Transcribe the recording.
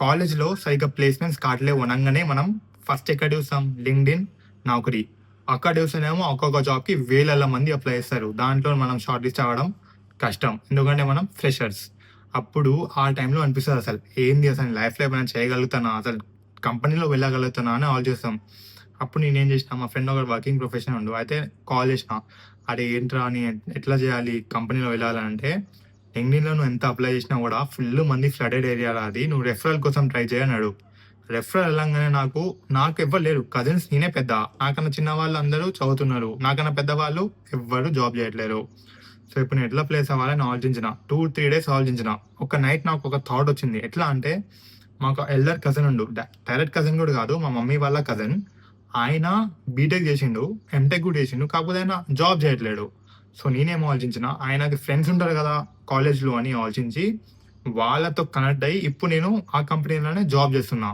కాలేజ్‌లో సరిగ్గా ప్లేస్‌మెంట్స్ కావట్లేవు అనంగానే మనం ఫస్ట్ ఎక్కడ చూస్తాం? లింక్డ్ఇన్, నౌకరీ. అక్కడ చూస్తేనేమో ఒక్కొక్క జాబ్‌కి వేలల మంది అప్లై చేస్తారు. దాంట్లో మనం షార్ట్ లిస్ట్ అవ్వడం కష్టం. ఎందుకంటే మనం ఫ్రెషర్స్. అప్పుడు ఆ టైంలో అనిపిస్తది అసలు. ఏంది అసలు లైఫ్‌లో ఏమైనా చేయగలుగుతానా? అసలు కంపెనీలో వెళ్ళగలుగుతానా అని ఆలోచిస్తాం. అప్పుడు నేనేం చేసినా, మా ఫ్రెండ్ ఒకడు వర్కింగ్ ప్రొఫెషన్ ఉండు. అయితే కాల్ చేసినా. "అరే ఏంట్రా అని ఎట్లా చేయాలి కంపెనీలో వెళ్ళాలంటే" లింక్డ్ఇన్‌లో నువ్వు ఎంత అప్లై చేసినా గూడా ఫుల్లు మంది ఫ్లడెడ్ ఏరియా‌లో అది. నువ్వు రెఫరల్ కోసం ట్రై చెయి అన్నాడు. రెఫరల్ ఎళ్ళంగానే నాకెవ్వరు లేరు. కజిన్స్ నేనే పెద్ద. నాకన్నా చిన్నవాళ్ళందరూ చదువుతున్నారు. నాకన్నా పెద్దవాళ్ళు ఎవ్వరు జాబ్ చేయట్లేరు. సో, ఇప్పుడు నేను ఎట్లా ప్లేస్ అవ్వాలని ఆలోచించిన. 2, 3 డేస్ ఆలోచించిన. ఒక నైట్ నాకొక థాట్ వచ్చింది. ఎట్లా అంటే మాకు ఎల్డర్ కజిన్ ఉండు. డైరెక్ట్ కజిన్ గూడా కాదు. మా మమ్మీ వాళ్ళ కజిన్. ఆయన బీటెక్ చేసిండు. ఎంటెక్ గూడా చేసిండు. కాకపోతే ఆయన జాబ్ చేయట్లేడు. సో, నేనేం ఆలోచించిన, ఆయనకి ఫ్రెండ్స్ ఉంటారు గదా! కాలేజ్‌లో అని ఆలోచించి, వాళ్ళతో కనెక్ట్ అయ్యి ఇప్పుడు నేను ఆ కంపెనీలోనే జాబ్ చేస్తున్నా.